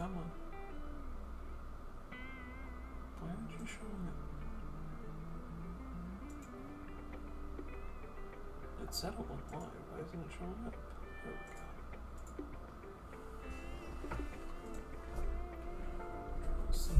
Come on. Why aren't you showing up? It said it went live. Why isn't it showing up? There we go. Let's see.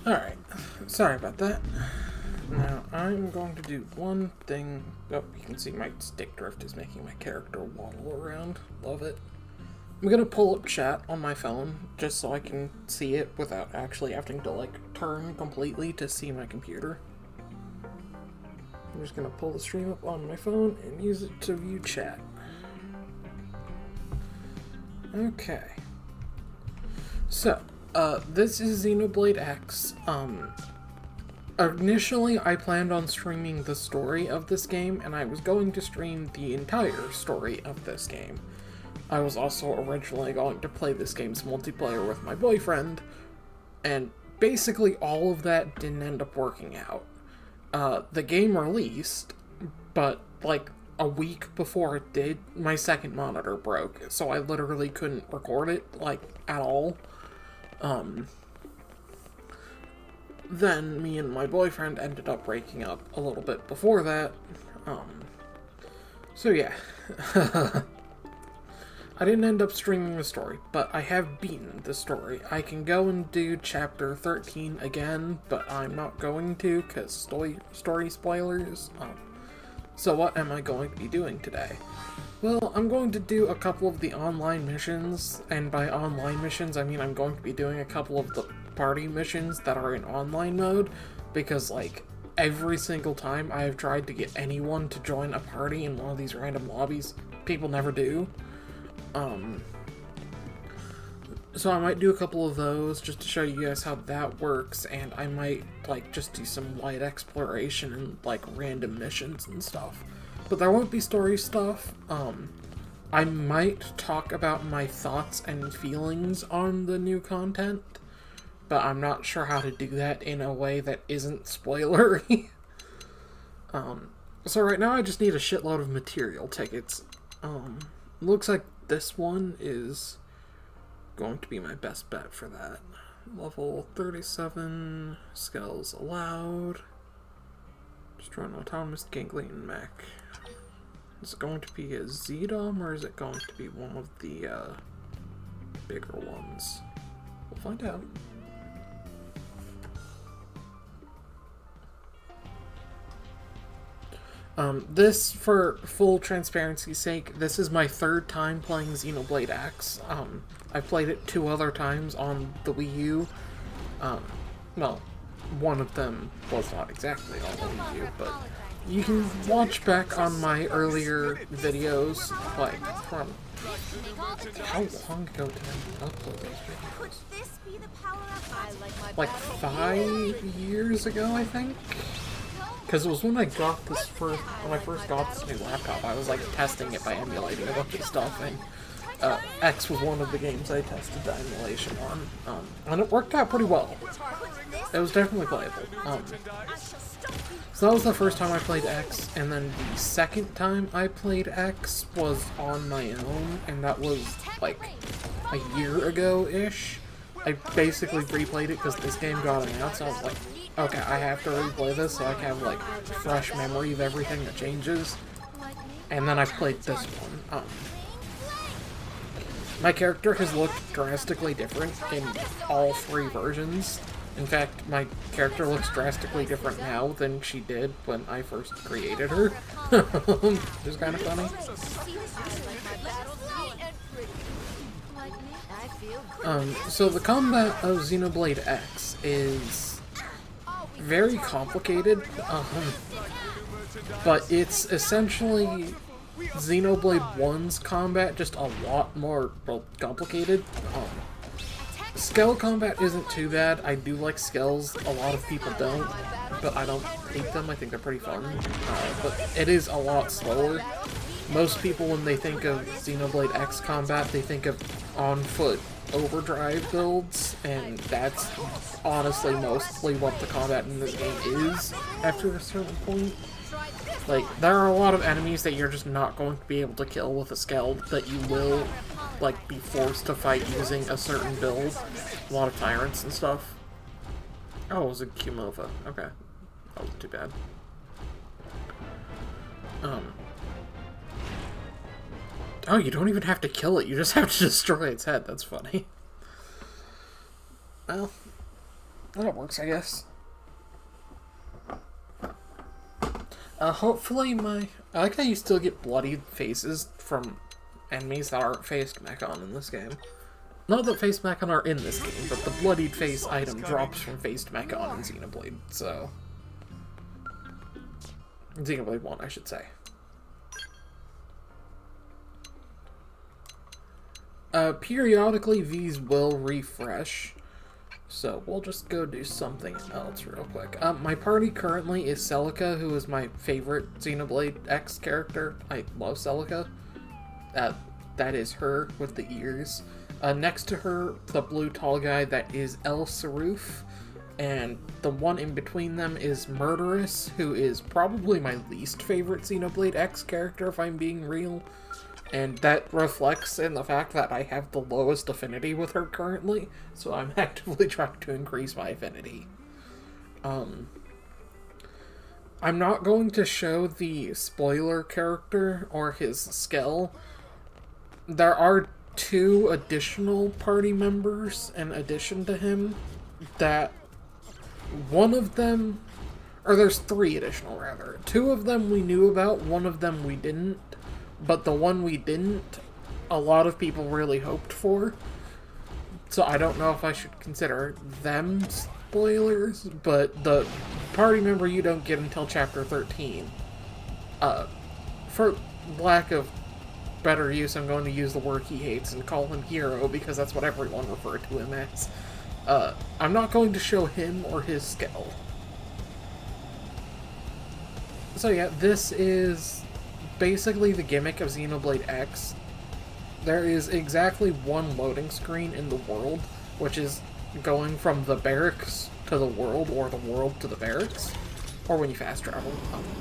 Alright, sorry about that. Now, I'm going to do one thing. Oh, you can see my stick drift is making my character waddle around. Love it. I'm gonna pull up chat on my phone, just so I can see it without actually having to, like, turn completely to see my computer. I'm just gonna pull the stream up on my phone and use it to view chat. Okay. So, this is Xenoblade X. Initially I planned on streaming the story of this game, and I was going to stream the entire story of this game. I was also originally going to play this game's multiplayer with my boyfriend, and basically all of that didn't end up working out. The game released, but like a week before it did, my second monitor broke, so I literally couldn't record it, like, at all. Then me and my boyfriend ended up breaking up a little bit before that. So yeah. I didn't end up streaming the story, but I have beaten the story. I can go and do chapter 13 again, but I'm not going to, because story spoilers. So what am I going to be doing today? Well, I'm going to do a couple of the online missions, and by online missions I mean I'm going to be doing a couple of the party missions that are in online mode, because, like, every single time I have tried to get anyone to join a party in one of these random lobbies, people never do. So I might do a couple of those just to show you guys how that works, and I might, like, just do some light exploration and, like, random missions and stuff. But there won't be story stuff. I might talk about my thoughts and feelings on the new content, but I'm not sure how to do that in a way that isn't spoilery. So right now I just need a shitload of material tickets. Looks like this one is going to be my best bet for that. Level 37, skills allowed. Destroy an autonomous ganglion mech. Is it going to be a Z-Dom, or is it going to be one of the bigger ones? We'll find out. This, for full transparency's sake, this is my third time playing Xenoblade X. I played it 2 other times on the Wii U. Well, one of them was not exactly on the Wii U, but you can watch back on my earlier videos, like, from... How long ago did I upload those videos? Like 5 years ago, I think? Because it was when I got this when I first got this new laptop, I was, like, testing it by emulating a bunch of stuff, and X was one of the games I tested the emulation on, and it worked out pretty well. It was definitely playable. So that was the first time I played X, and then the second time I played X was on my own, and that was, like, a year ago-ish. I basically replayed it because this game got announced, so I was like, okay, I have to replay this so I can have, like, fresh memory of everything that changes. And then I played this one. My character has looked drastically different in all 3 versions. In fact, my character looks drastically different now than she did when I first created her. Which is kind of funny. So the combat of Xenoblade X is very complicated, but it's essentially Xenoblade 1's combat, just a lot more, well, complicated. Skell combat isn't too bad. I do like skells. A lot of people don't, but I don't hate them. I think they're pretty fun. But it is a lot slower. Most people, when they think of Xenoblade X combat, they think of on-foot overdrive builds, and that's honestly mostly what the combat in this game is after a certain point. Like, there are a lot of enemies that you're just not going to be able to kill with a skell that you will, like, be forced to fight using a certain build. A lot of tyrants and stuff. Oh, it was a Kumova. Okay. That wasn't too bad. Oh, you don't even have to kill it, you just have to destroy its head. That's funny. Well, that works, I guess. Hopefully I like how you still get bloodied faces from enemies that aren't faced Mechon in this game. Not that faced Mechon are in this game, but the bloodied face item drops from faced Mechon in Xenoblade, so... Xenoblade 1, I should say. Periodically, these will refresh, so we'll just go do something else real quick. My party currently is Celica, who is my favorite Xenoblade X character. I love Celica. That is her with the ears. Next to her, the blue tall guy, that is El Saruf, and the one in between them is Murderous, who is probably my least favorite Xenoblade X character, if I'm being real. And that reflects in the fact that I have the lowest affinity with her currently, so I'm actively trying to increase my affinity. I'm not going to show the spoiler character or his skell. There are 2 additional party members in addition to him that one of them, or there's 3 additional rather. 2 of them we knew about, one of them we didn't. But the one we didn't, a lot of people really hoped for. So I don't know if I should consider them spoilers, but the party member you don't get until Chapter 13. For lack of better use, I'm going to use the word he hates and call him Hero, because that's what everyone referred to him as. I'm not going to show him or his skill. So yeah, this is basically the gimmick of Xenoblade X. There is exactly one loading screen in the world, which is going from the barracks to the world, or the world to the barracks, or when you fast travel.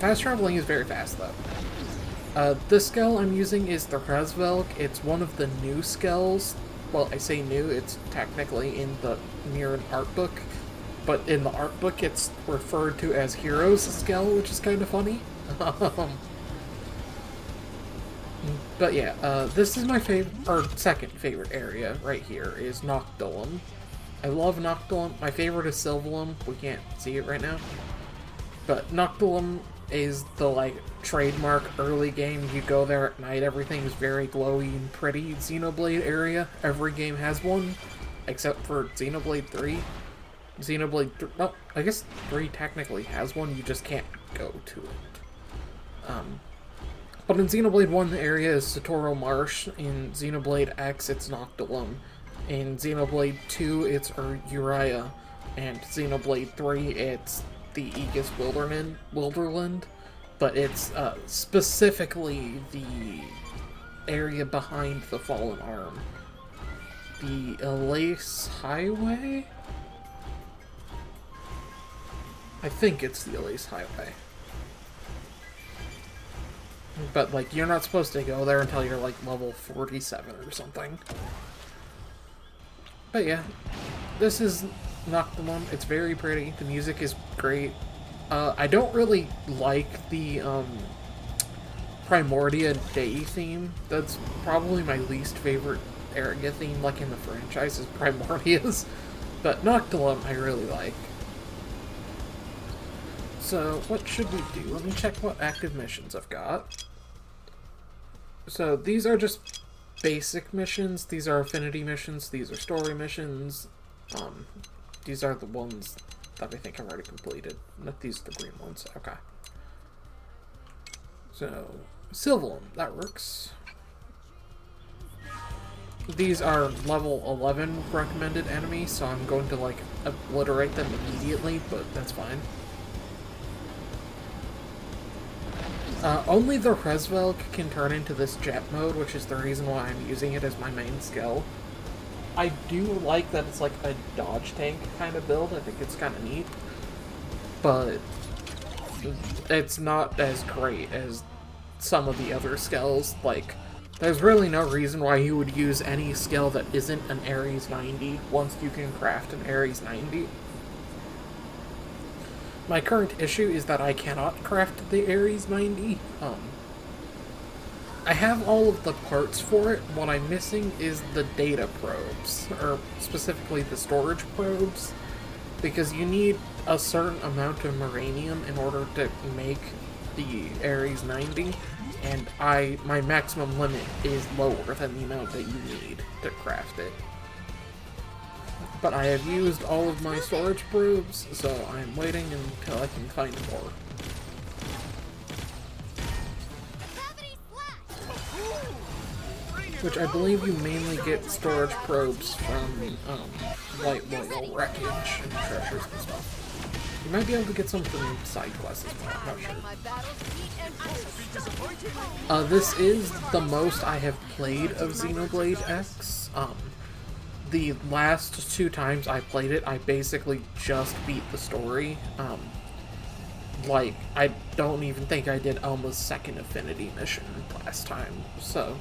Fast traveling is very fast, though. This skill I'm using is the Resvelk. It's one of the new skills. Well, I say new, it's technically in the Mirror art book, but in the art book it's referred to as Hero's skill, which is kind of funny. But yeah, this is my second favorite area right here, is Noctilum. I love Noctilum. My favorite is Sylvalum. We can't see it right now. But Noctilum is the, like, trademark early game. You go there at night, everything's very glowy and pretty. Xenoblade area, every game has one, except for Xenoblade 3. Xenoblade 3, well, I guess 3 technically has one, you just can't go to it. But in Xenoblade 1, the area is Satoru Marsh. In Xenoblade X, it's Noctilum. In Xenoblade 2, it's Uriah. And Xenoblade 3, it's the Aegis Wilderland. But it's specifically the area behind the Fallen Arm. The Elise Highway? I think it's the Elise Highway. But, like, you're not supposed to go there until you're, like, level 47 or something. But yeah, this is Noctilum. It's very pretty. The music is great. I don't really like the, Primordia Day theme. That's probably my least favorite area theme, like, in the franchise, is Primordia's. But Noctilum I really like. So, what should we do? Let me check what active missions I've got. So, these are just basic missions. These are affinity missions. These are story missions. These are the ones that I think I've already completed. Not these are the green ones. Okay. So, Sylvalum. That works. These are level 11 recommended enemies, so I'm going to, like, obliterate them immediately, but that's fine. Only the Resvelg can turn into this jet mode, which is the reason why I'm using it as my main skill. I do like that it's like a dodge tank kind of build. I think it's kind of neat. But it's not as great as some of the other skills. Like, there's really no reason why you would use any skill that isn't an Ares 90 once you can craft an Ares 90. My current issue is that I cannot craft the Ares 90. I have all of the parts for it. What I'm missing is the data probes, or specifically the storage probes, because you need a certain amount of Moranium in order to make the Ares 90, and my maximum limit is lower than the amount that you need to craft it. But I have used all of my storage probes, so I'm waiting until I can find more. Which I believe you mainly get storage probes from light oil wreckage and treasures and stuff. You might be able to get some from side quests as well, I'm not sure. This is the most I have played of Xenoblade X. The last 2 times I played it, I basically just beat the story. Like, I don't even think I did Elma's second affinity mission last time, so...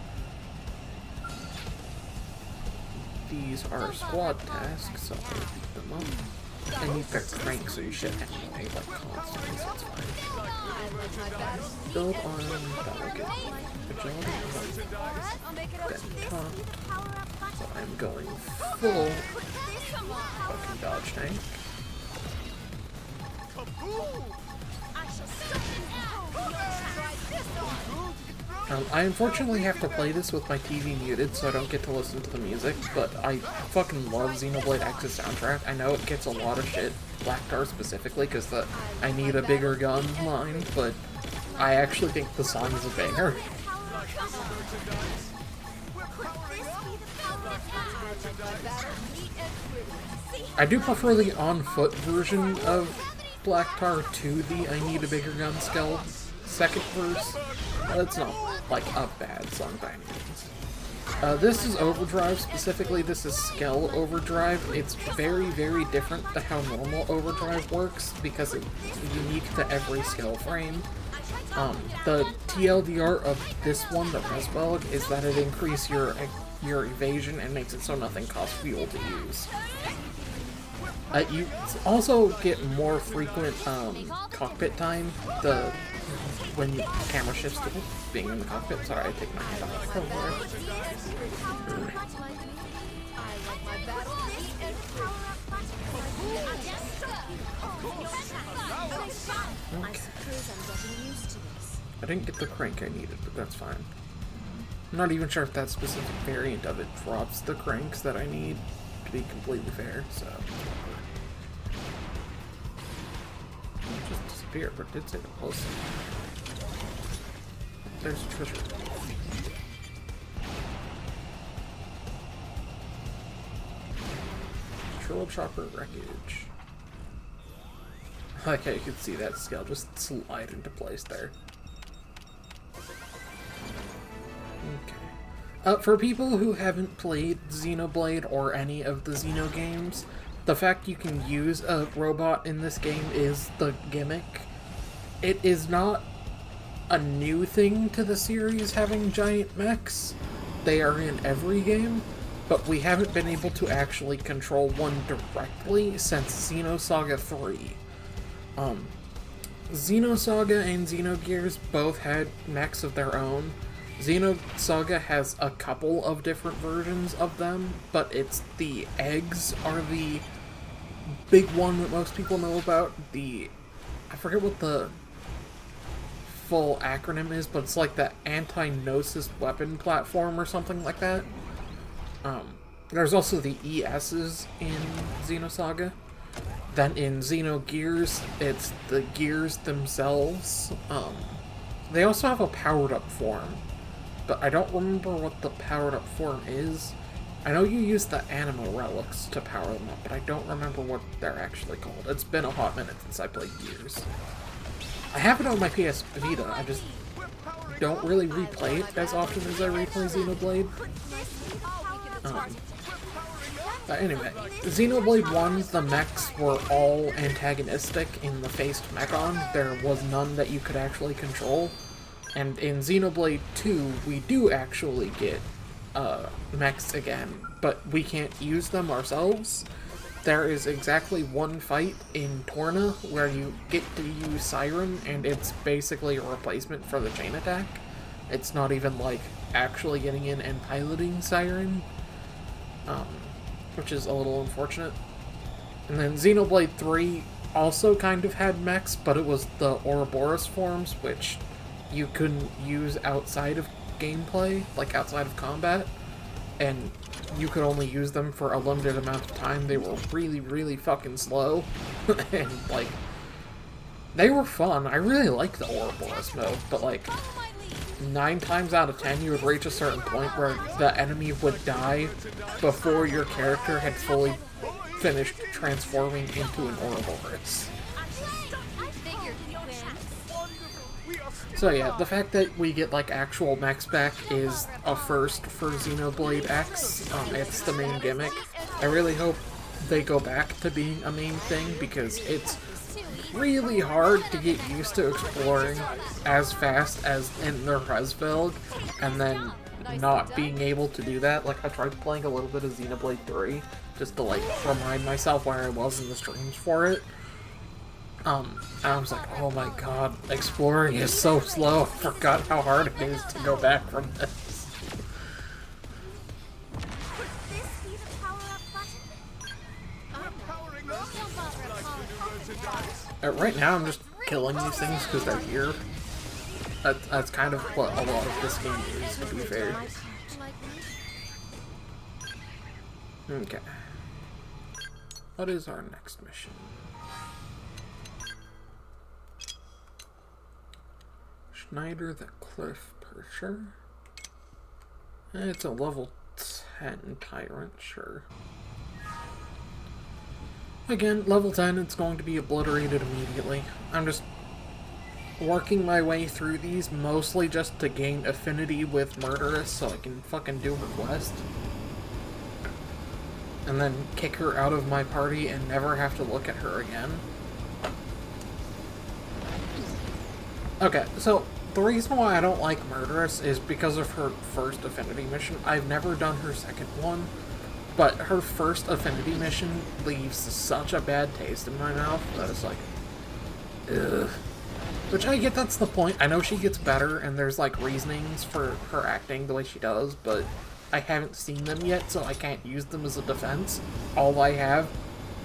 These are squad tasks, so I'll beat them up. I need their crank, so you should have to pay, like, constantly, so it's fine. Build on delicate agility, then taunt. So I'm going full fucking dodge tank. I unfortunately have to play this with my TV muted, so I don't get to listen to the music, but I fucking love Xenoblade X's soundtrack. I know it gets a lot of shit, Blacktar specifically, because the I need a bigger gun line, but I actually think the song is a banger. I do prefer the on-foot version of Blacktar to the I Need a Bigger Gun skill second verse. That's not, like, a bad song by any means. This is Overdrive, specifically this is Skell Overdrive. It's very, very different to how normal Overdrive works, because it's unique to every skill frame. The TLDR of this one, the Resvelg, is that it increases your evasion and makes it so nothing costs fuel to use. You also get more frequent cockpit time when the camera shifts to being in the cockpit. Sorry, I take my hand off. Okay. I didn't get the crank I needed, but that's fine. I'm not even sure if that specific variant of it drops the cranks that I need, to be completely fair, so... It just disappeared, but it did say the close. There's a treasure. Troll chopper wreckage. Like how you can see that scale just slide into place there. Okay. For people who haven't played Xenoblade or any of the Xeno games, the fact you can use a robot in this game is the gimmick. It is not a new thing to the series having giant mechs. They are in every game, but we haven't been able to actually control one directly since Xenosaga 3. Xenosaga and Xenogears both had mechs of their own. Xenosaga has a couple of different versions of them, but it's the eggs are the big one that most people know about. I forget what the full acronym is, but it's like the anti-gnosis weapon platform or something like that. There's also the ESs in Xenosaga. Then in Xenogears, it's the gears themselves. They also have a powered-up form, but I don't remember what the powered-up form is. I know you use the Anima relics to power them up, but I don't remember what they're actually called. It's been a hot minute since I played Gears. I have it on my PS Vita, I just don't really replay it as often as I replay Xenoblade. But anyway, Xenoblade 1, the mechs were all antagonistic in the faced mechon. There was none that you could actually control. And in Xenoblade 2, we do actually get mechs again, but we can't use them ourselves. There is exactly one fight in Torna where you get to use Siren, and it's basically a replacement for the chain attack. It's not even like actually getting in and piloting Siren, which is a little unfortunate. And then Xenoblade 3 also kind of had mechs, but it was the Ouroboros forms, which you couldn't use outside of gameplay, like outside of combat, and you could only use them for a limited amount of time. They were really, really fucking slow, and, like, they were fun. I really liked the Ouroboros mode, but, like, 9 times out of 10 you would reach a certain point where the enemy would die before your character had fully finished transforming into an Ouroboros. So yeah, the fact that we get, like, actual mechs back is a first for Xenoblade X. It's the main gimmick. I really hope they go back to being a main thing, because it's really hard to get used to exploring as fast as in the Resvelg, and then not being able to do that. Like, I tried playing a little bit of Xenoblade 3, just to, like, remind myself where I was in the streams for it. And I was like, oh my god, exploring is so slow. I forgot how hard it is to go back from this. Right now I'm just killing these things because they're here. That's kind of what a lot of this game is, to be fair. Okay. What is our next mission? Schneider the Cliff Percher? It's a level 10 tyrant, sure. Again, level 10, it's going to be obliterated immediately. I'm just working my way through these, mostly just to gain affinity with Murderess so I can fucking do her quest. And then kick her out of my party and never have to look at her again. Okay, so the reason why I don't like Murderess is because of her first affinity mission. I've never done her second one, but her first affinity mission leaves such a bad taste in my mouth that it's like, ugh. Which I get that's the point. I know she gets better and there's like reasonings for her acting the way she does, but I haven't seen them yet, so I can't use them as a defense. All I have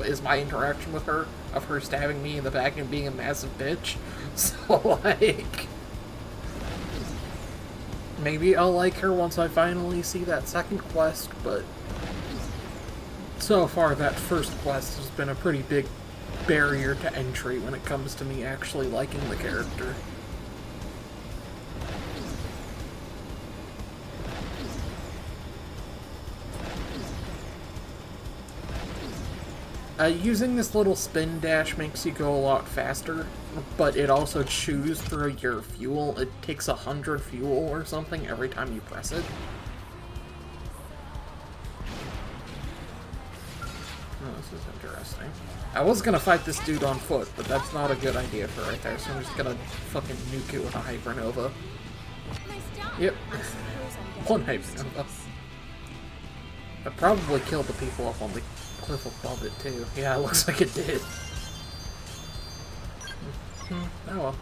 is my interaction with her, of her stabbing me in the back and being a massive bitch. So, like, maybe I'll like her once I finally see that second quest, but so far that first quest has been a pretty big barrier to entry when it comes to me actually liking the character. Using this little spin dash makes you go a lot faster, but it also chews through your fuel. It takes 100 fuel or something every time you press it. Oh, this is interesting. I was gonna fight this dude on foot, but that's not a good idea for right there, so I'm just gonna fucking nuke it with a Hypernova. Yep. One Hypernova. I probably killed the people up on the cliff above it too. Yeah, it looks like it did. Oh well.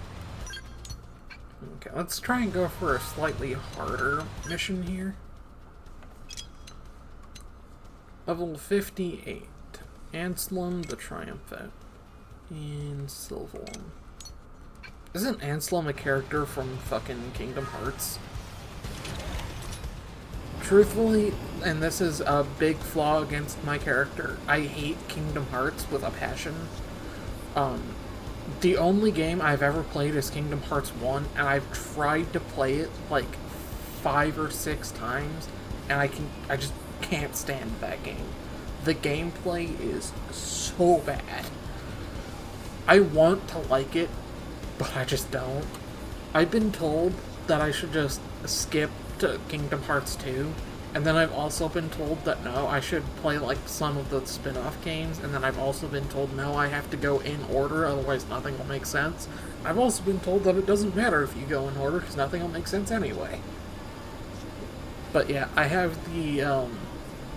Okay, let's try and go for a slightly harder mission here. Level 58. Anselm the Triumphant in Sylvan. Isn't Anselm a character from fucking Kingdom Hearts? Truthfully, and this is a big flaw against my character, I hate Kingdom Hearts with a passion. The only game I've ever played is Kingdom Hearts 1, and I've tried to play it like 5 or 6 times, and I just can't stand that game. The gameplay is so bad. I want to like it, but I just don't. I've been told that I should just skip to Kingdom Hearts 2, and then I've also been told that no, I should play like some of the spin-off games, and then I've also been told no, I have to go in order, otherwise nothing will make sense. I've also been told that it doesn't matter if you go in order, because nothing will make sense anyway. But yeah, I have the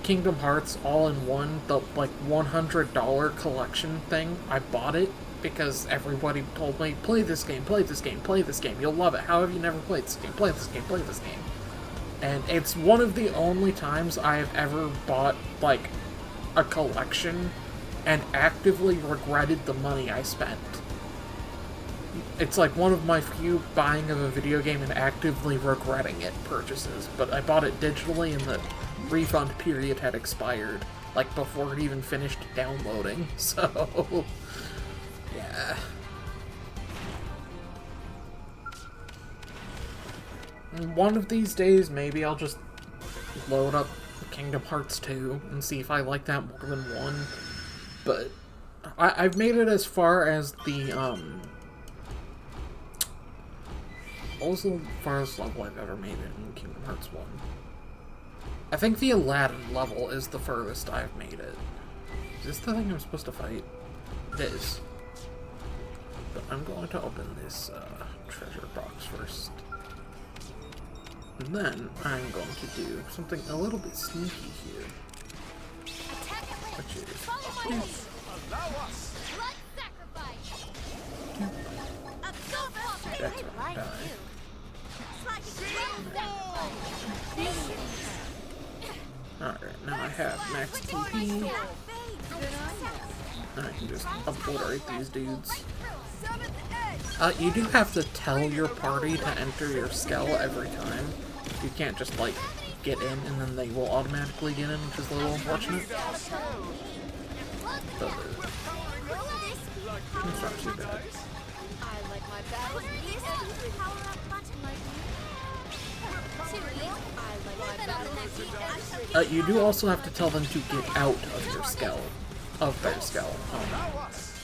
Kingdom Hearts all-in-one, the like $100 collection thing. I bought it because everybody told me, play this game, play this game, play this game, you'll love it. How have you never played this game? Play this game, play this game. And it's one of the only times I have ever bought, like, a collection and actively regretted the money I spent. It's like one of my few buying of a video game and actively regretting it purchases. But I bought it digitally and the refund period had expired, like, before it even finished downloading. So, yeah. One of these days, maybe I'll just load up Kingdom Hearts 2 and see if I like that more than 1. But I've made it as far as the, what was the farthest level I've ever made it in Kingdom Hearts 1? I think the Aladdin level is the furthest I've made it. Is this the thing I'm supposed to fight? It is. But I'm going to open this, treasure box first. And then I'm going to do something a little bit sneaky here. Which is... That's gonna die. Alright, now I have max TP. And I can just obliterate these dudes. You do have to tell your party to enter your Skell every time. You can't just, like, get in and then they will automatically get in, which is a little unfortunate. But, it's not too bad. You do also have to tell them to get out of your Skell. Of their Skell.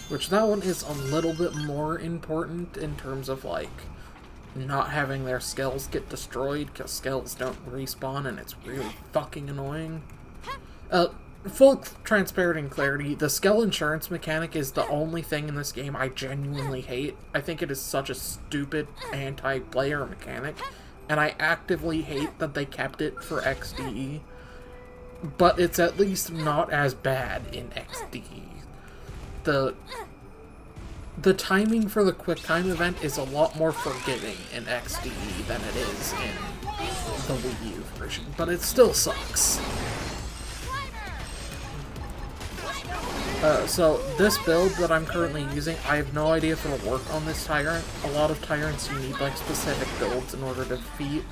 Which that one is a little bit more important in terms of, like, not having their skells get destroyed, because skells don't respawn, and it's really fucking annoying. Full transparency and clarity, the Skell insurance mechanic is the only thing in this game I genuinely hate. I think it is such a stupid anti-player mechanic, and I actively hate that they kept it for XDE. But it's at least not as bad in XDE. The timing for the QuickTime event is a lot more forgiving in XDE than it is in the Wii U version, but it still sucks. So this build that I'm currently using, I have no idea if it'll work on this Tyrant. A lot of Tyrants you need like specific builds in order to defeat,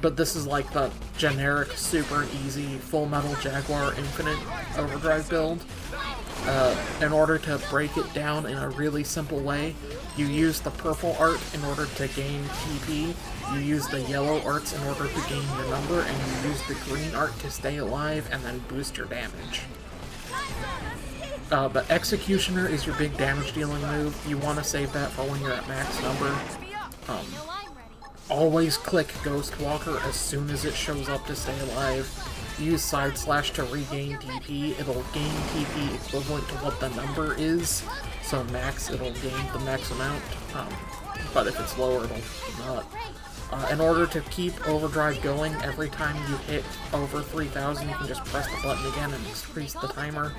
but this is like the generic, super easy, Full Metal Jaguar Infinite Overdrive build. In order to break it down in a really simple way, you use the purple art in order to gain TP, you use the yellow arts in order to gain your number, and you use the green art to stay alive and then boost your damage. But Executioner is your big damage dealing move. You want to save that for when you're at max number. Always click Ghost Walker as soon as it shows up to stay alive. Use side slash to regain TP. It'll gain TP equivalent to what the number is. So max, it'll gain the max amount. But if it's lower, it'll not. In order to keep Overdrive going, every time you hit over 3,000, you can just press the button again and increase the timer.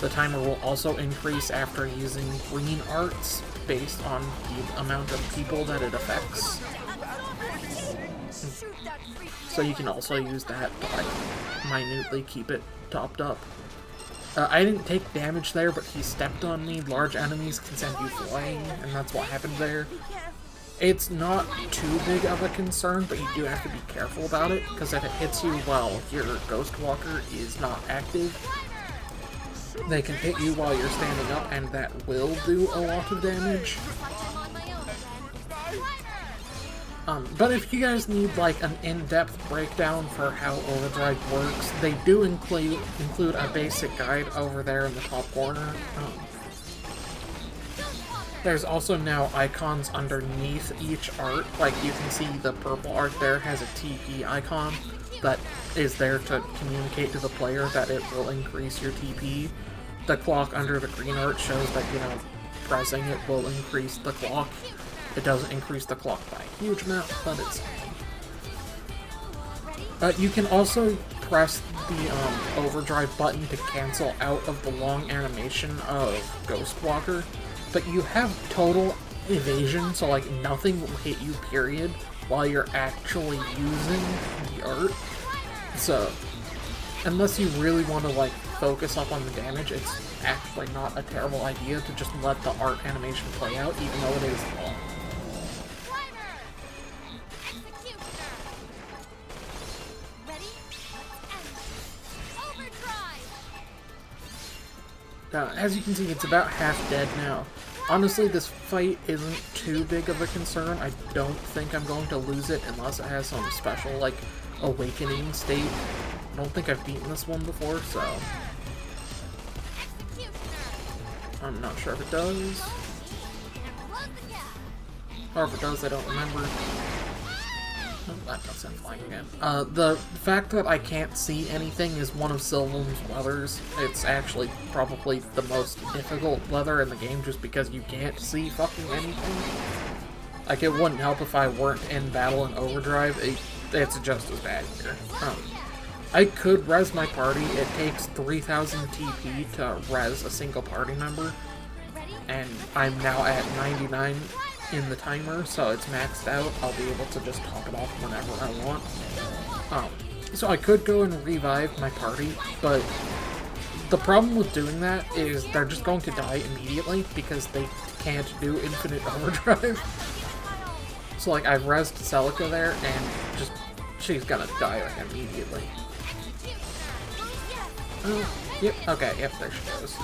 The timer will also increase after using green arts based on the amount of people that it affects. So you can also use that to, like, minutely keep it topped up. I didn't take damage there, but he stepped on me. Large enemies can send you flying, and that's what happened there. It's not too big of a concern, but you do have to be careful about it, because if it hits you while your Ghost Walker is not active, they can hit you while you're standing up, and that will do a lot of damage. But if you guys need like an in-depth breakdown for how Overdrive works, they do include a basic guide over there in the top corner. There's also now icons underneath each art. Like you can see the purple art there has a TP icon that is there to communicate to the player that it will increase your TP. The clock under the green art shows that, you know, pressing it will increase the clock. It doesn't increase the clock by a huge amount, but it's something. You can also press the overdrive button to cancel out of the long animation of Ghost Walker, but you have total evasion, so like nothing will hit you, period, while you're actually using the art. So, unless you really want to like focus up on the damage, it's actually not a terrible idea to just let the art animation play out, even though it is long. As you can see, it's about half dead now. Honestly, this fight isn't too big of a concern. I don't think I'm going to lose it unless it has some special, like, awakening state. I don't think I've beaten this one before, so I'm not sure if it does. Or if it does, I don't remember. Oh, that does him flying again. The fact that I can't see anything is one of Sylvan's weathers. It's actually probably the most difficult weather in the game just because you can't see fucking anything. Like, it wouldn't help if I weren't in battle in Overdrive. It's just as bad here. I could res my party. It takes 3,000 TP to res a single party member. And I'm now at 99 in the timer, so it's maxed out. I'll be able to just top it off whenever I want. So I could go and revive my party, but the problem with doing that is they're just going to die immediately because they can't do infinite overdrive. So like I've rezzed Celica there and just she's gonna die like immediately. Oh, yep, okay, yep, there she goes.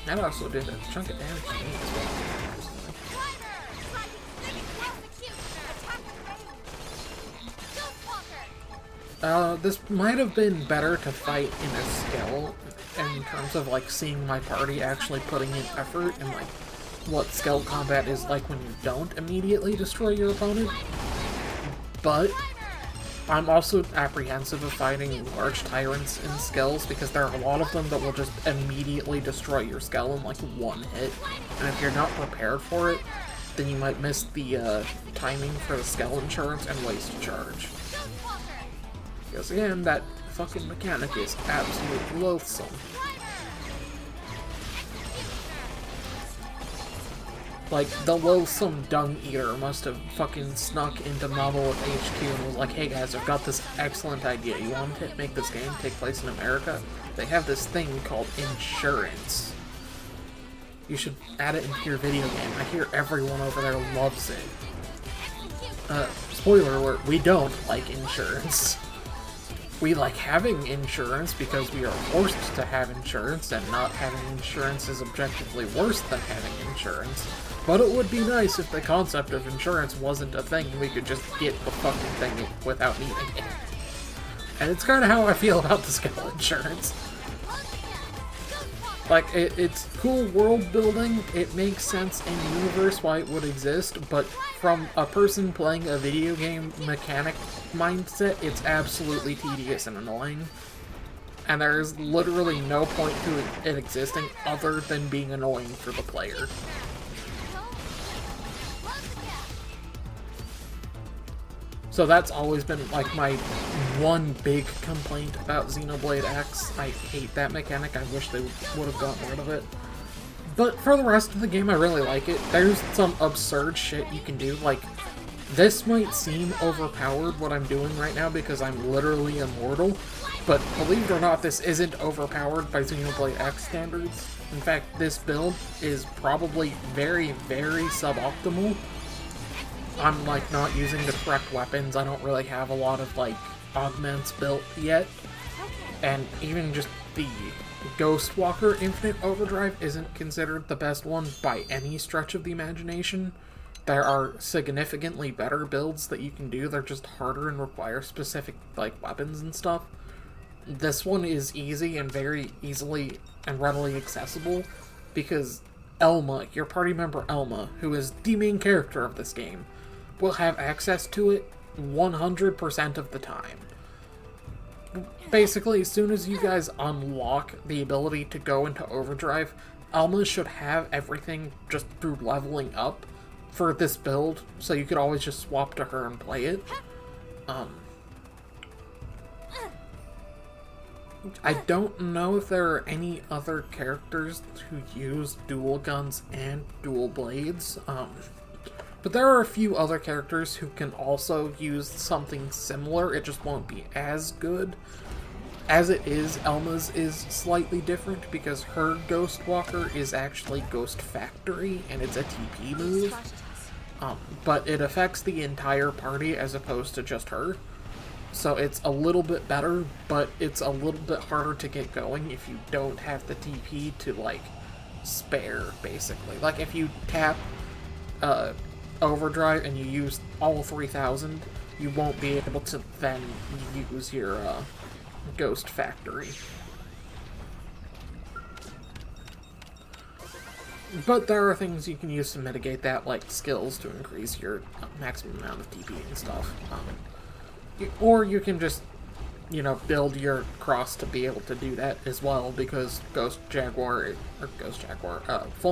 That also did a chunk of damage to me as well. This might have been better to fight in a skill, in terms of, like, seeing my party actually putting in effort, and, like, what skill combat is like when you don't immediately destroy your opponent. But I'm also apprehensive of fighting large tyrants in skills, because there are a lot of them that will just immediately destroy your skill in, like, one hit. And if you're not prepared for it, then you might miss the, timing for the skill insurance and waste a charge. Because again, that fucking mechanic is absolutely loathsome. Like, the loathsome Dung Eater must have fucking snuck into Monolith HQ and was like, hey guys, I've got this excellent idea. You want to make this game take place in America? They have this thing called insurance. You should add it into your video game. I hear everyone over there loves it. Spoiler alert, we don't like insurance. We like having insurance because we are forced to have insurance, and not having insurance is objectively worse than having insurance. But it would be nice if the concept of insurance wasn't a thing, we could just get the fucking thing without needing it. And it's kind of how I feel about the skill insurance. Like, it's cool world building, it makes sense in universe why it would exist, but from a person playing a video game mechanic mindset, it's absolutely tedious and annoying. And there's literally no point to it existing other than being annoying for the player. So that's always been, like, my one big complaint about Xenoblade X. I hate that mechanic. I wish they would have gotten rid of it. But for the rest of the game, I really like it. There's some absurd shit you can do, like, This might seem overpowered, what I'm doing right now, because I'm literally immortal, but believe it or not, this isn't overpowered by Xenoblade X standards. In fact, this build is probably very, very suboptimal. I'm, like, not using the correct weapons. I don't really have a lot of, like, augments built yet. And even just the Ghost Walker Infinite Overdrive isn't considered the best one by any stretch of the imagination. There are significantly better builds that you can do. They're just harder and require specific, like, weapons and stuff. This one is easy and very easily and readily accessible because Elma, your party member Elma, who is the main character of this game, will have access to it 100% of the time. Basically, as soon as you guys unlock the ability to go into overdrive, Elma should have everything just through leveling up for this build, so you could always just swap to her and play it. I don't know if there are any other characters who use dual guns and dual blades, but there are a few other characters who can also use something similar. It just won't be as good. As it is, Elma's is slightly different because her Ghost Walker is actually Ghost Factory, and it's a TP move. But it affects the entire party as opposed to just her. So it's a little bit better, but it's a little bit harder to get going if you don't have the TP to, like, spare, basically. Like, if you tap Overdrive and you use all 3,000, you won't be able to then use your Ghost Factory. But there are things you can use to mitigate that, like skills to increase your maximum amount of TP and stuff. Or you can just, you know, build your cross to be able to do that as well, because Full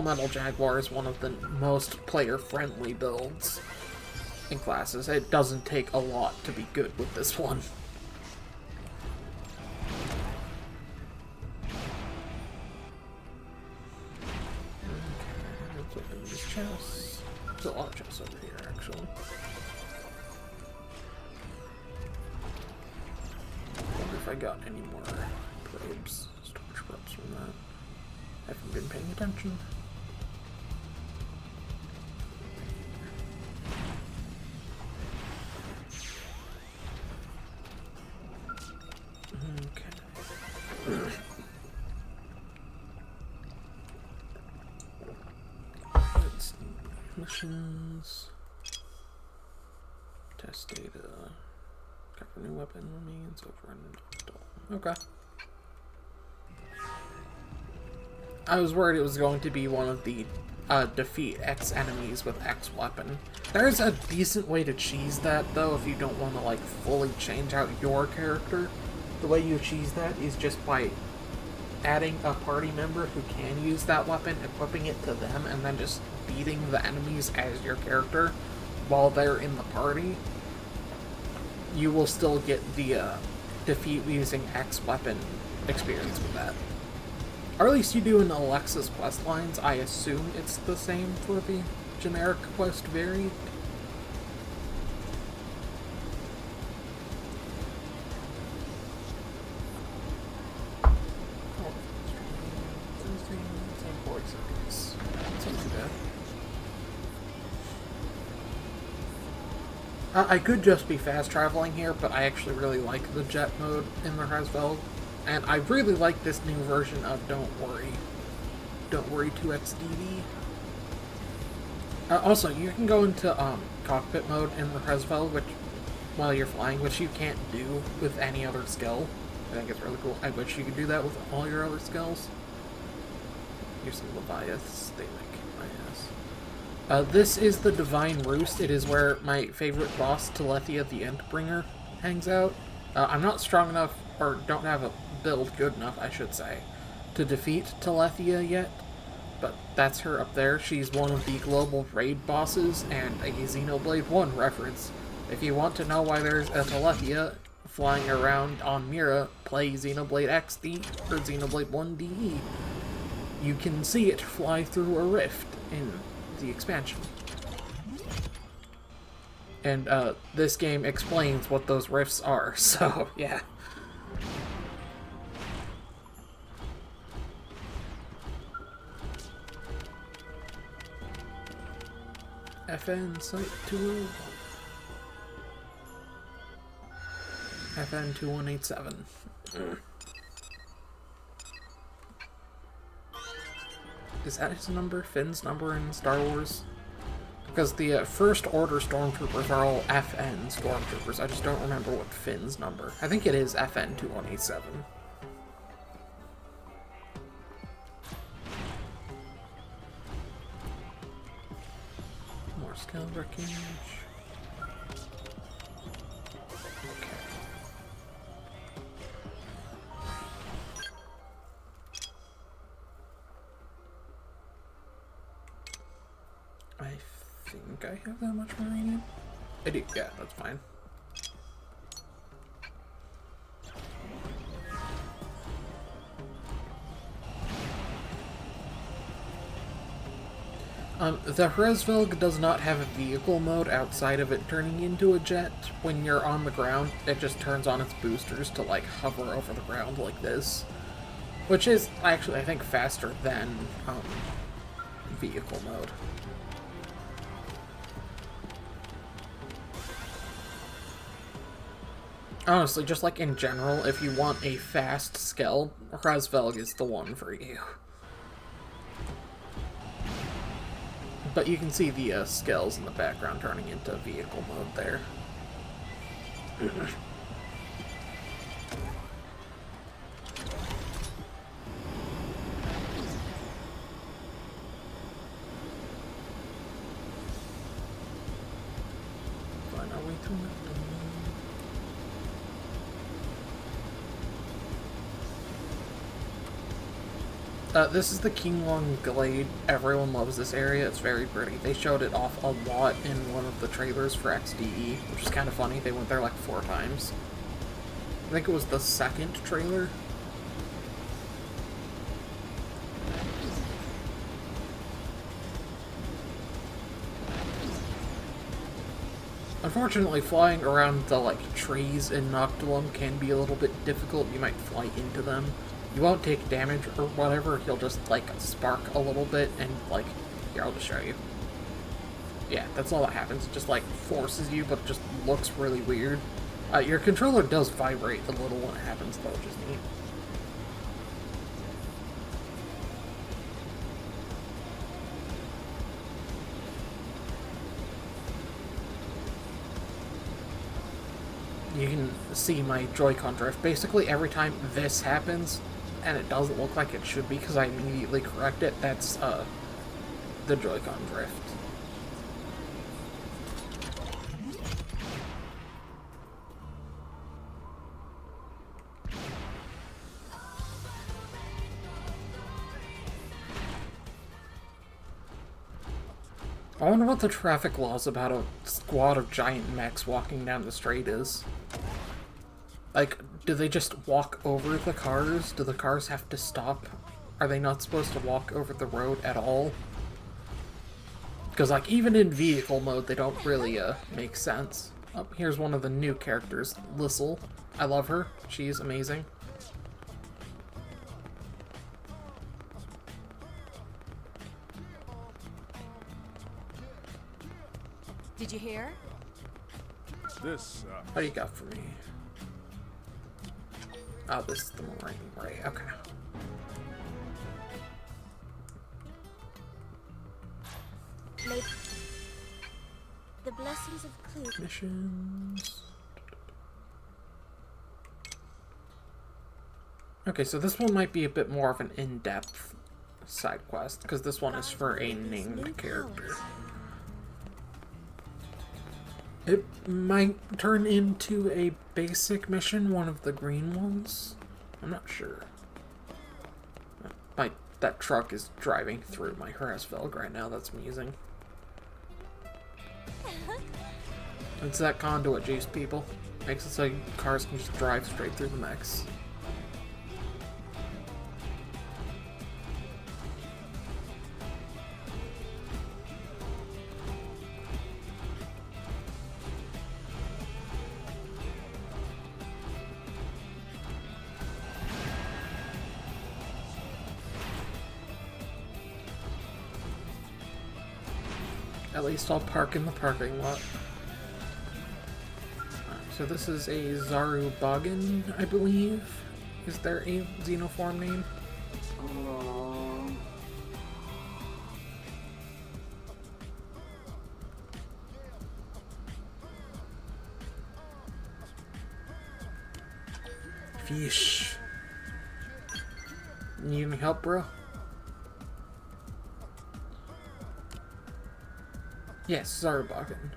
Metal Jaguar is one of the most player-friendly builds in classes. It doesn't take a lot to be good with this one. Okay, let's open these chests. There's a lot of chests over here, actually. I wonder if I got any more probes, storage probes from that. I haven't been paying attention. Okay. Let's see. Missions. Test data. Cover new weapon remains over and install. Okay. I was worried it was going to be one of the defeat X enemies with X weapon. There's a decent way to cheese that, though, if you don't want to, like, fully change out your character. The way you cheese that is just by adding a party member who can use that weapon, equipping it to them, and then just beating the enemies as your character while they're in the party. You will still get the defeat using X weapon experience with that. Or at least you do in Alexa's quest lines. I assume it's the same for the generic quest variant. I could just be fast traveling here, but I actually really like the jet mode in the Resveld. And I really like this new version of Don't Worry 2XDD. Also, you can go into cockpit mode in the Resveld, while you're flying, which you can't do with any other skill. I think it's really cool. I wish you could do that with all your other skills. Here's some Leviaths. They make my ass. This is the Divine Roost. It is where my favorite boss, Telethia the Endbringer, hangs out. I'm not strong enough, or don't have a build good enough, I should say, to defeat Telethia yet, but that's her up there. She's one of the global raid bosses, and a Xenoblade 1 reference. If you want to know why there's a Telethia flying around on Mira, play Xenoblade X or Xenoblade 1 DE. You can see it fly through a rift in the expansion. And this game explains what those rifts are, so yeah. FN Site 201. FN 2187. Is that his number? Finn's number in Star Wars? Because the First Order Stormtroopers are all FN Stormtroopers. I just don't remember what Finn's number. I think it is FN 2187. More skill wreckage. I think I have that much uranium. I do, yeah, that's fine. The Hresvelg does not have a vehicle mode outside of it turning into a jet. When you're on the ground, it just turns on its boosters to, like, hover over the ground like this. Which is, actually, I think, faster than, vehicle mode. Honestly, just like in general, if you want a fast skill, Hresvelg is the one for you. But you can see the skills in the background turning into vehicle mode there. Find our way through it. This is the Qinglong Glade. Everyone loves this area. It's very pretty. They showed it off a lot in one of the trailers for XDE, which is kind of funny. They went there like 4 times. I think it was the second trailer. Unfortunately, flying around the, like, trees in Noctilum can be a little bit difficult. You might fly into them. You won't take damage or whatever, he'll just, like, spark a little bit and, like, here, I'll just show you. Yeah, that's all that happens. It just, like, forces you, but it just looks really weird. Your controller does vibrate a little when it happens, though, which is neat. You can see my Joy-Con drift. Basically, every time this happens, and it doesn't look like it should be because I immediately correct it, that's the Joy-Con drift. I wonder what the traffic laws about a squad of giant mechs walking down the street is. Like, do they just walk over the cars? Do the cars have to stop? Are they not supposed to walk over the road at all? Because, like, even in vehicle mode, they don't really, make sense. Oh, here's one of the new characters, Lissel. I love her. She's amazing. Did you hear? This, What do you got for me? Oh, this is the Marine Ray. Okay. May the blessings of Clue. Missions. Okay, so this one might be a bit more of an in-depth side quest, because this one is for a named character. It might turn into a basic mission, one of the green ones. I'm not sure. That truck is driving through my Hresvelg right now, that's amusing. It's that conduit juice, people. Makes it so cars can just drive straight through the mechs. At least I'll park in the parking lot. So this is a Zarubagan, I believe. Is there a xenoform name? Fish. Need any help, bro? Yes, Zarubagan.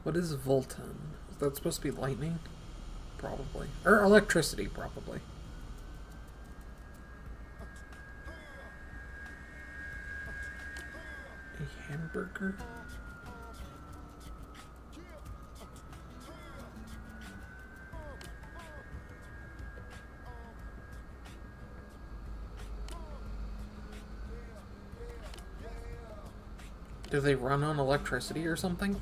What is Volton? Is that supposed to be lightning? Probably. Or electricity, probably. A hamburger? Do they run on electricity or something?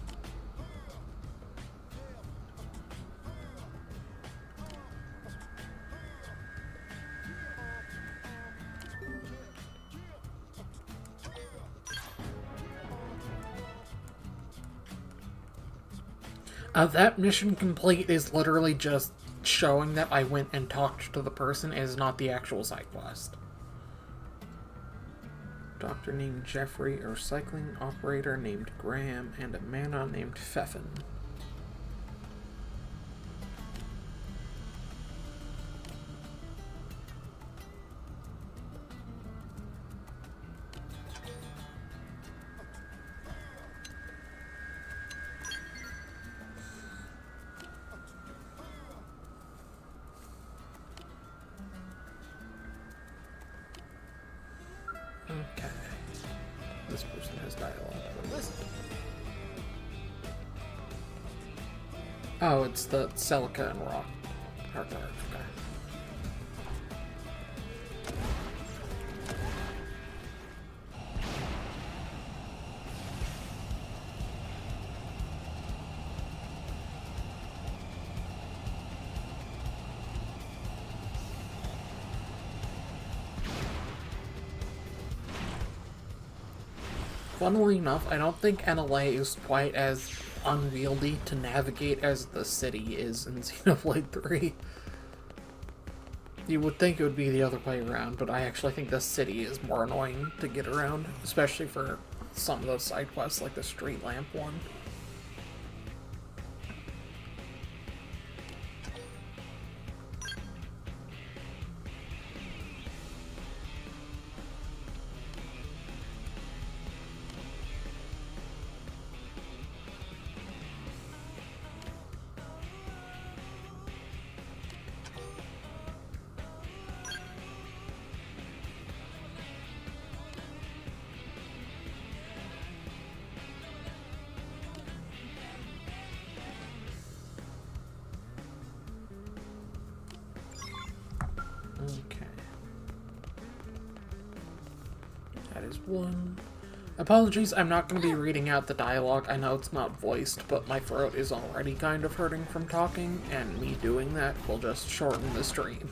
That mission complete is literally just showing that I went and talked to the person, is not the actual side quest. Doctor named Jeffrey, a recycling operator named Graham, and a mana named Pfeffin. Okay. This person has dialogue. Listen. Oh, it's the Celica and Rock. Okay. Funnily enough, I don't think NLA is quite as unwieldy to navigate as the city is in Xenoblade 3. You would think it would be the other way around, but I actually think the city is more annoying to get around, especially for some of those side quests, like the street lamp one. Okay. That is one. Apologies, I'm not going to be reading out the dialogue. I know it's not voiced, but my throat is already kind of hurting from talking, and me doing that will just shorten the stream.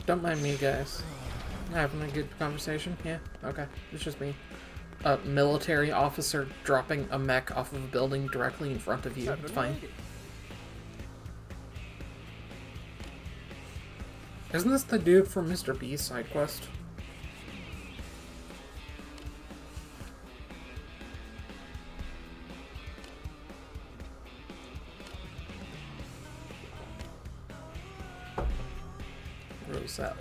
Don't mind me, guys. Having a good conversation? Yeah? Okay. It's just me. A military officer dropping a mech off of a building directly in front of you. It's fine. Isn't this the dude from Mr. B's side quest? Roselle.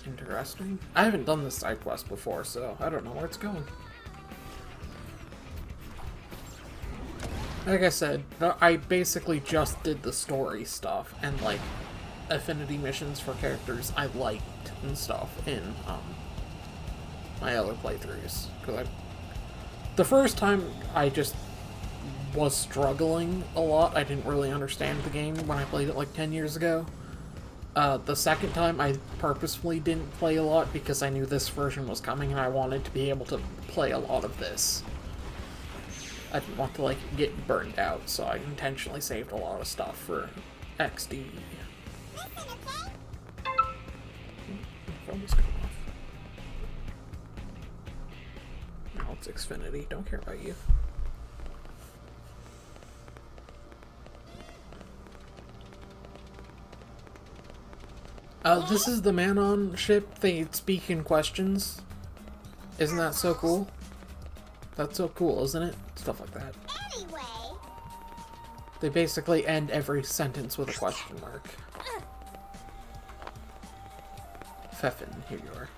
Interesting. I haven't done this side quest before, so I don't know where it's going. Like I said, I basically just did the story stuff and, like, affinity missions for characters I liked and stuff in, my other playthroughs. Because the first time I just was struggling a lot. I didn't really understand the game when I played it like 10 years ago. The second time I purposefully didn't play a lot because I knew this version was coming and I wanted to be able to play a lot of this. I didn't want to, like, get burned out, so I intentionally saved a lot of stuff for XD. Phone's going off. No, it's Xfinity. Don't care about you. This is the Manon ship. They speak in questions. Isn't that so cool? That's so cool, isn't it? Stuff like that. Anyway. They basically end every sentence with a question mark. Pfeffin, here you are.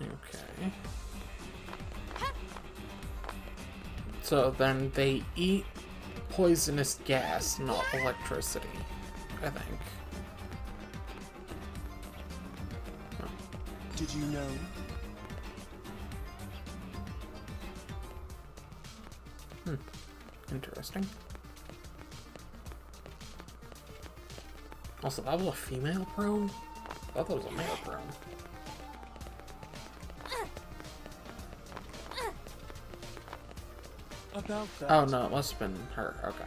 Okay. So then they eat poisonous gas, not electricity, I think. Did you know? Interesting. Also, that was a female prone? I thought that was a male prone. About that. Oh no, it must have been her. Okay.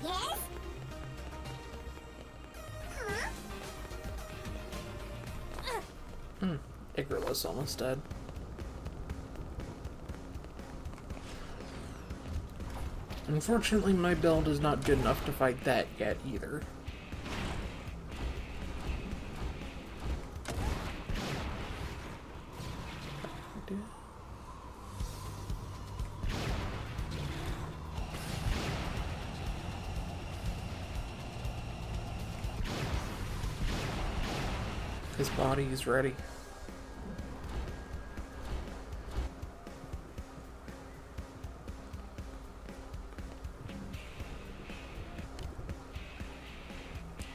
Yes? Huh? Icarus almost dead. Unfortunately, my build is not good enough to fight that yet, either. His body is ready.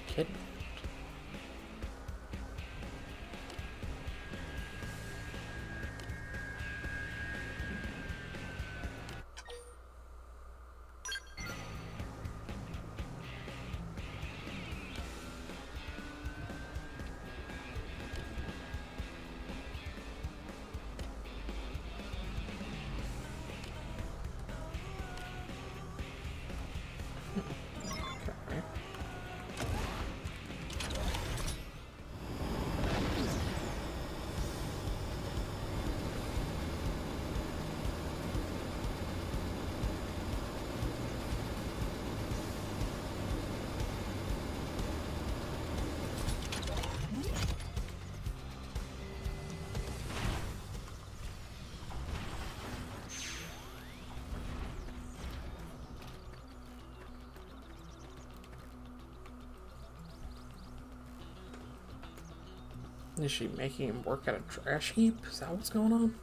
Kid. Okay. Is she making him work at a trash heap? Is that what's going on?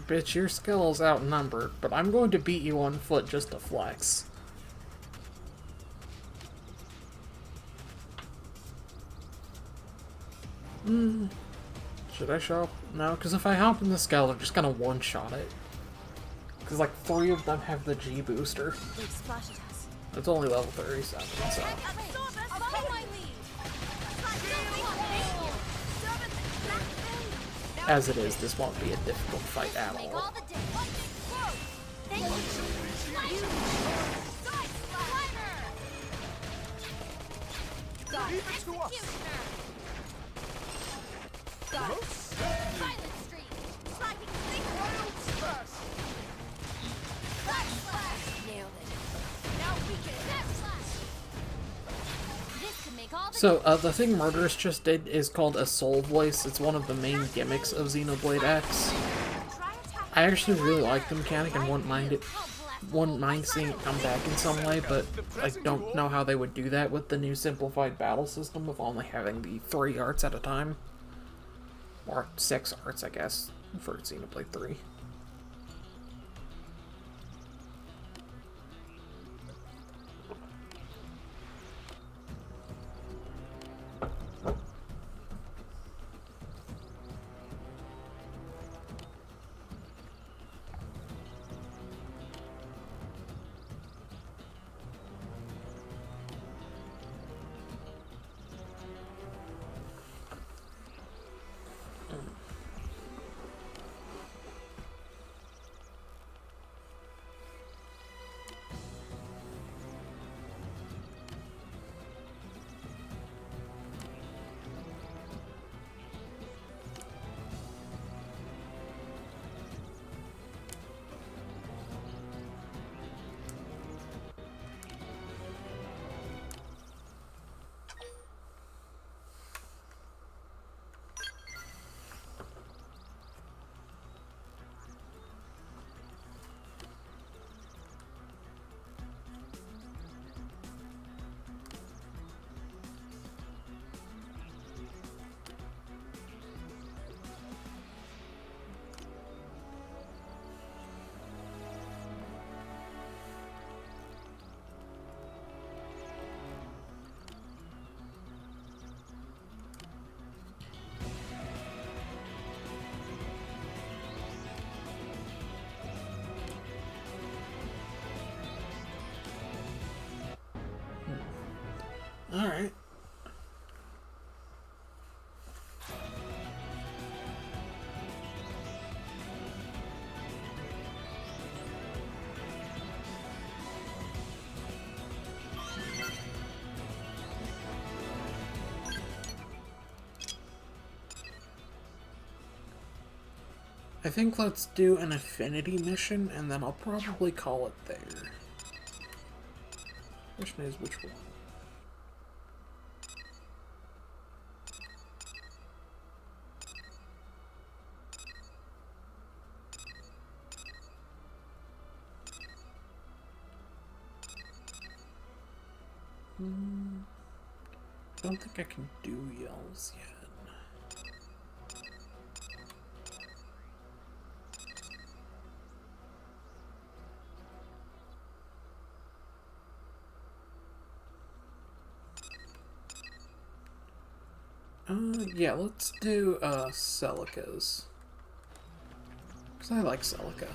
Bitch, your skill is outnumbered, but I'm going to beat you on foot just to flex. Should I show up? No, because if I hop in the scale, they're just gonna one-shot it. Because, like, 3 of them have the G booster. They've spotted us. It's only level 37, so... As it is, this won't be a difficult fight at all. So, the thing Murderous just did is called a soul voice. It's one of the main gimmicks of Xenoblade X. I actually really like the mechanic and wouldn't mind seeing it come back in some way, but I don't know how they would do that with the new simplified battle system of only having the 3 arts at a time. Or 6 arts, I guess, for Xenoblade 3. Alright. I think let's do an affinity mission, and then I'll probably call it there. Question is which one? I don't think I can do yells yet. Yeah, let's do, Celica's. Because I like Celica.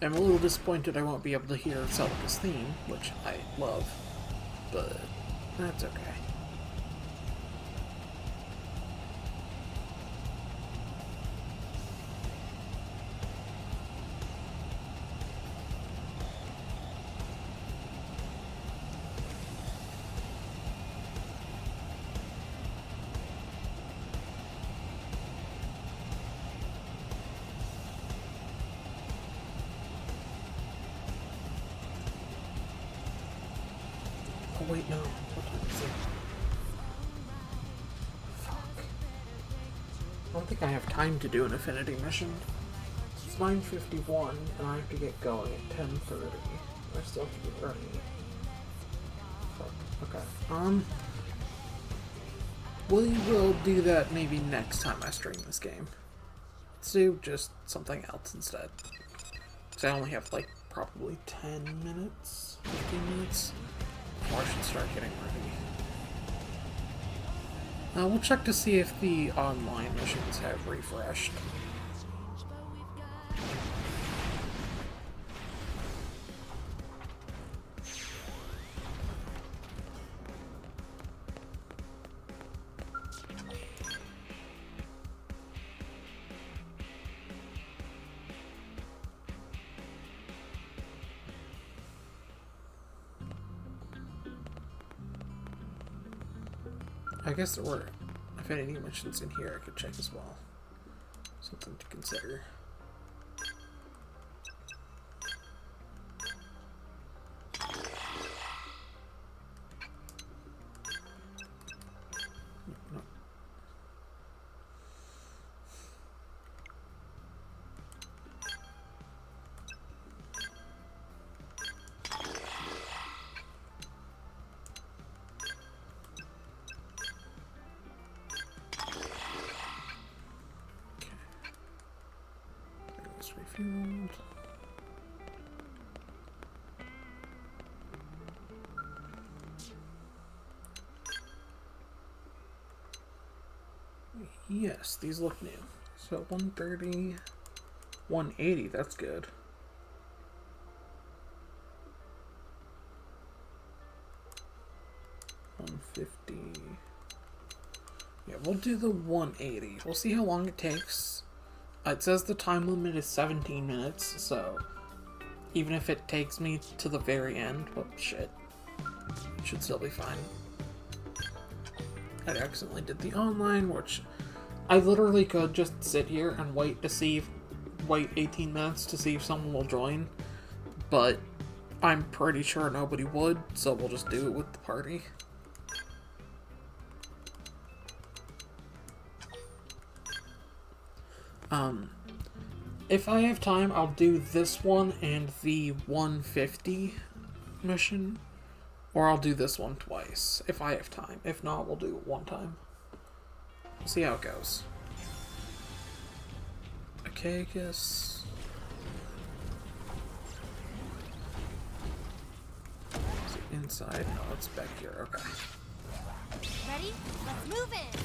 I'm a little disappointed I won't be able to hear Celica's theme, which I love, but that's okay. Oh wait, no. What time is it? Fuck. I don't think I have time to do an affinity mission. It's 9:51, and I have to get going at 10:30. I still have to get ready. Fuck. Okay. we will do that maybe next time I stream this game. Let's do just something else instead. Because I only have like probably 10 minutes, 15 minutes before I should start getting ready. We'll check to see if the online missions have refreshed. I guess there were affinity missions in here I could check as well. Something to consider. No. Refueled. Yes, these look new. So 130, 180, that's good. $150. Yeah, we'll do the 180. We'll see how long it takes. It says the time limit is 17 minutes, so even if it takes me to the very end, well, shit, it should still be fine. I accidentally did the online, which I literally could just sit here and wait 18 minutes to see if someone will join, but I'm pretty sure nobody would, so we'll just do it with the party. If I have time, I'll do this one and the 150 mission, or I'll do this one twice, if I have time. If not, we'll do it one time. We'll see how it goes. Okay, I guess. Is it inside? No, it's back here, okay. Ready? Let's move in.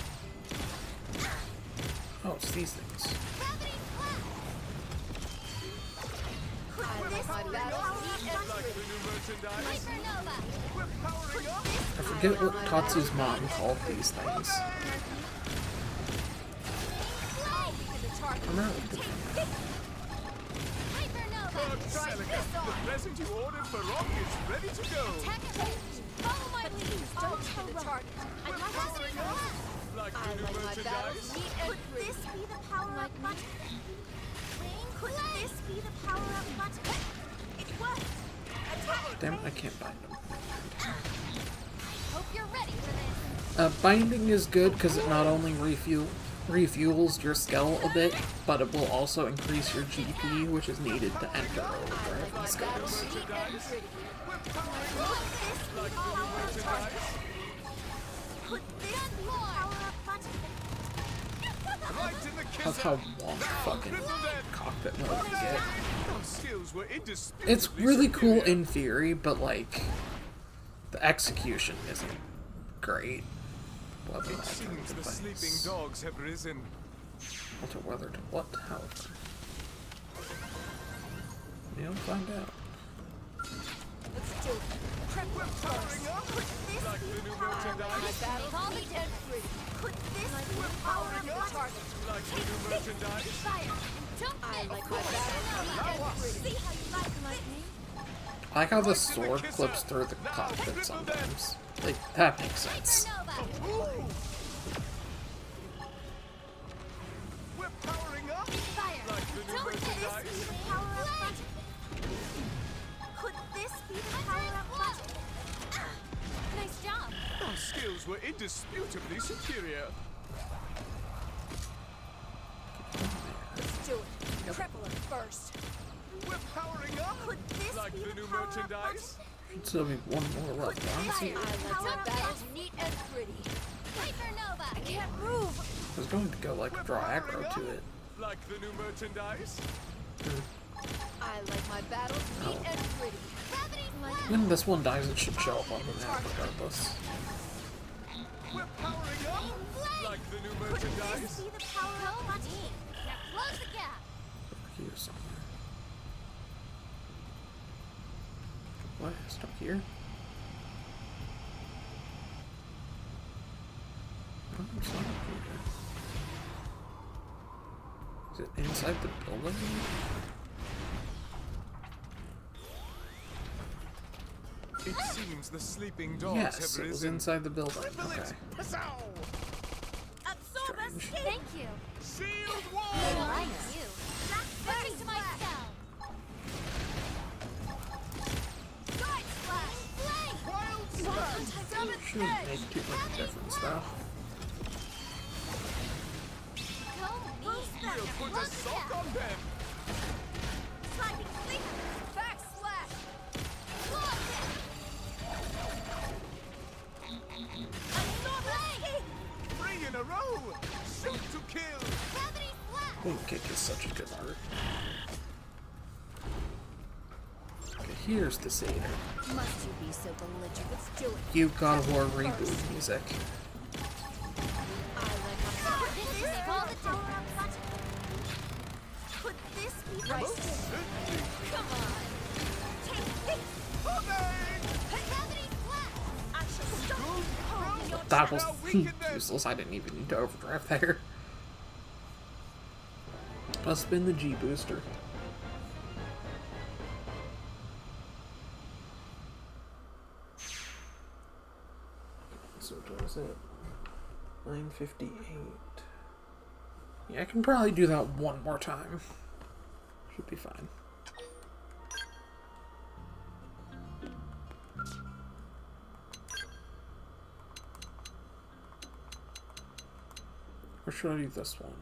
Oh, it's these things. Gravity flash. Could this be the power of Hypernova? I forget what Tatsu's mom called these things. I'm not with the The present you ordered for Rock is ready to go. Follow my lead. Don't hit the target. I'd like to see that. Like the new merchandise. Could this be the power-up button? Could this be the power-up button? It was. Attack. Damn it, I can't bind them. Hope you're ready for this. Binding is good because it not only refuels your skull a bit, but it will also increase your GP, which is needed to enter overdrive and skills. Could this be the power-up button? Right in the kiss. That's how long fucking cockpit mode you get. Those skills were indisputably It's really cool superior. in theory, but like the execution isn't great. Well, It seems the sleeping dogs have risen. Alter weather to what, however? You'll find out. Let's do it. Prep We're powering up. Could this Like be the the new power-up merchandise. button? Call me dead free. Could this be the power-up button? Like the new merchandise. Fire. Don't I like my See how you like me? I like how the sword clips through the cockpit sometimes. Like, that makes sense. Hypernova. We're powering up. Fire. Like the new Don't this merchandise. be the power-up button? Could this be the power-up button? Nice job. Our skills were indisputably superior. Let's do it. Triple it first. We're powering up. Could this Like be the the new power-up merchandise. Should still be one more left, honestly. button? Neat and pretty. Hypernova! I can't move! I was going to go, like, draw aggro to it. Like the new merchandise? I like my battles neat and pretty. Gravity flash! When this one dies, it should show up on the map regardless. We're powering up! Like the new merchandise? See the power up button? Now close the gap! Over here somewhere. What? Stuck here? Oh, it's not here. Is it inside the building? It seems the sleeping dogs Yes, have it was risen. inside the building. Triple Okay. it! Huzzah! Absorb us! Strange. Thank you! Sealed I wall! like you! Switching to my spell! Side slash! Flame! Wild smash! Seventh Shouldn't edge! make too much difference though. Go me! We'll put a Close the sock gap! on them! Sliding sleep! Back slash! Close it! Three in a row! Shoot to kill! Gravity flash! Wing Kick is such a good art. Okay, here's the Seder. Must you be so belligerent? Let's do it! You God of War reboot music. I like my this is all the power up button. Could this be right? Certainly! Come on! Take this! Gravity flash! I shall stop your That was Now weaken them. useless. I didn't even need to overdrive there. Must have been the G booster. So what was it? 9:58. Yeah, I can probably do that one more time. Should be fine. Or should I do this one?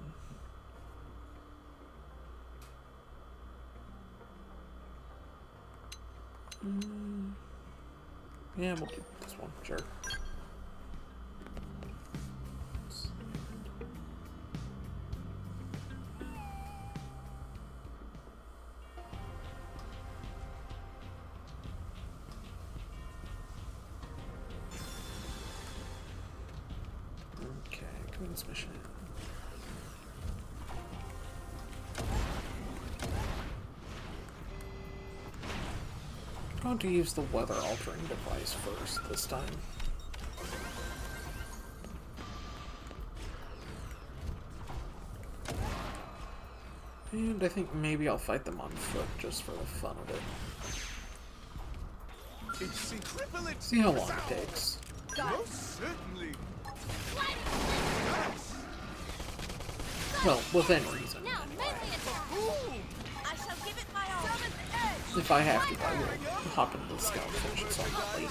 Yeah, we'll do this one, sure. Okay, Queen's Mission. I'm going to use the weather altering device first this time. And I think maybe I'll fight them on foot just for the fun of it. It's triple it! See how long it takes. Most certainly! Well, within reason. Now, melee attack! I shall give it my all! Seventh edge! If I have to, I will hop into the scout and finish it so I'm not late.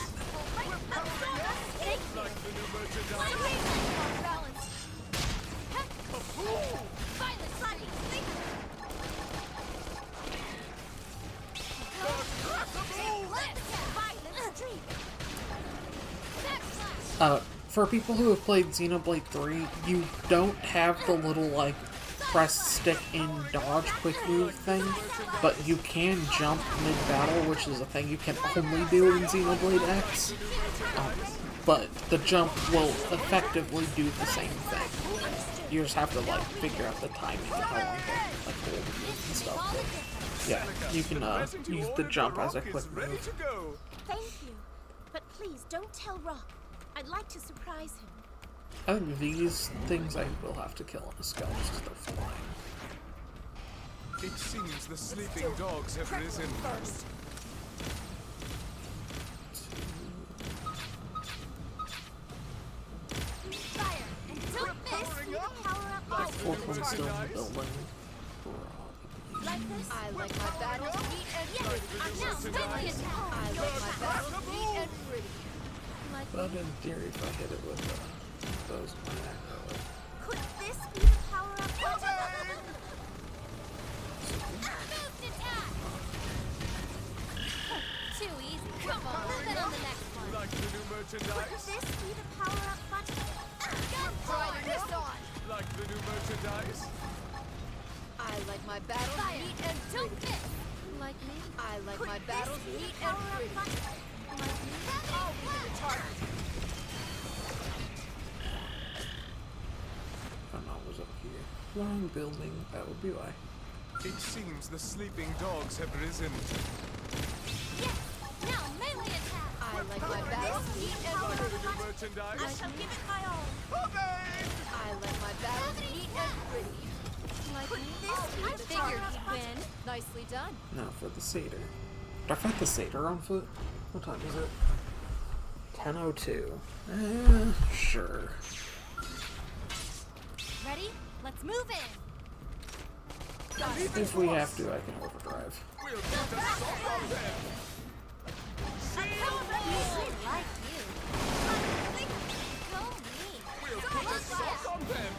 Like the new merchandise! For people who have played Xenoblade 3, you don't have the little, like, press stick and dodge quick move thing, but you can jump mid-battle, which is a thing you can only do in Xenoblade X. But the jump will effectively do the same thing. You just have to, like, figure out the timing and how long to, like, hold the move and stuff. But, yeah, you can, use the jump as a quick Ready move. to go. Thank you. But please don't tell Rock. I'd like to surprise him. I think these things I will have to kill on a scout just because they're flying. It seems the sleeping dogs have risen. First. Fire! And don't miss! See the power up button. Fourth one's still in the building. Like this? I like my battles neat and pretty. I'm now melee attack. I like my battles neat and pretty. But in theory, if I hit it with those, my aggro. Could this be the power up button? Boost attack! Too easy. Come on, then on the next one. Like the new Could merchandise? this be the power up button? my battles neat and Don't pretty. miss. Like me? I like Could my this battles be the neat and power-up pretty. button? Like me? I'll be the target. Oh no, it was up here. Wrong building. That would be why. It seems the sleeping dogs have risen. Yes! Now melee attack! I like my battles neat and pretty. Critical merchandise. I shall give it my all. I like my battles neat and pretty. Like me? I figured he'd win. Nicely done. Now for the satyr. Did I fight the satyr on foot? What time is it? 10:02. Sure. Ready? Let's move in! If we have to, I can overdrive. We'll put a stop on them. Really like you. Go me! We'll put a stop on them.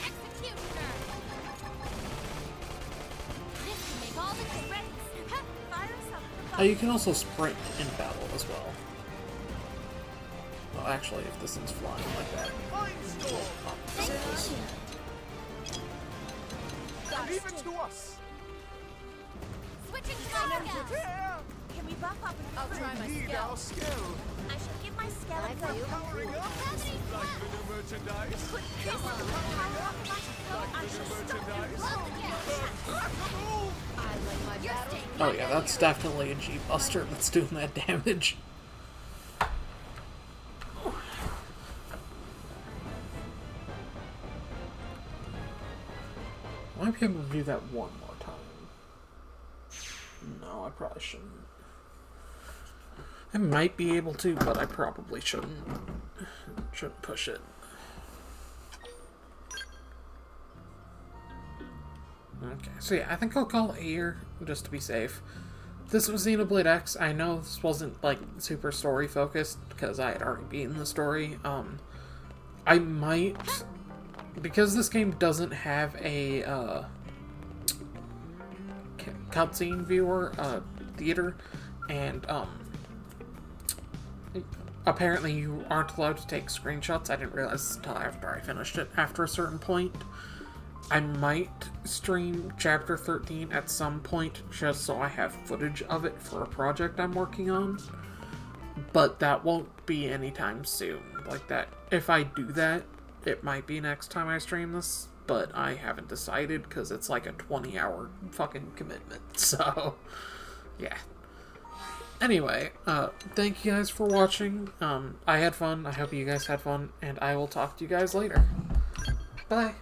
Executioner! This can make all the difference! Fire something! Oh, you can also sprint in battle as well. Well, actually, if this thing's flying like that. Leave it to us. Switching to my skill! Can we buff up and I'll try my Need skill. our skill. I shall give my skill a go. Powering up. Like the new merchandise. Could this be the power-up button? I shall stop you Merchandise. again! Untrackable. I like my battles. Oh yeah, that's definitely a G-Buster that's doing that damage. I might be able to do that one more time. No, I probably shouldn't. I might be able to, but I probably shouldn't. Shouldn't push it. Okay, so yeah, I think I'll call it here, just to be safe. This was Xenoblade X. I know this wasn't, like, super story-focused, because I had already beaten the story. I might... Because this game doesn't have a, cutscene viewer, theater, and, apparently you aren't allowed to take screenshots. I didn't realize this until after I finished it. After a certain point, I might stream Chapter 13 at some point, just so I have footage of it for a project I'm working on. But that won't be anytime soon. Like that, if I do that, it might be next time I stream this, but I haven't decided because it's like a 20-hour fucking commitment. So, yeah. Anyway, thank you guys for watching. I had fun. I hope you guys had fun, and I will talk to you guys later. Bye.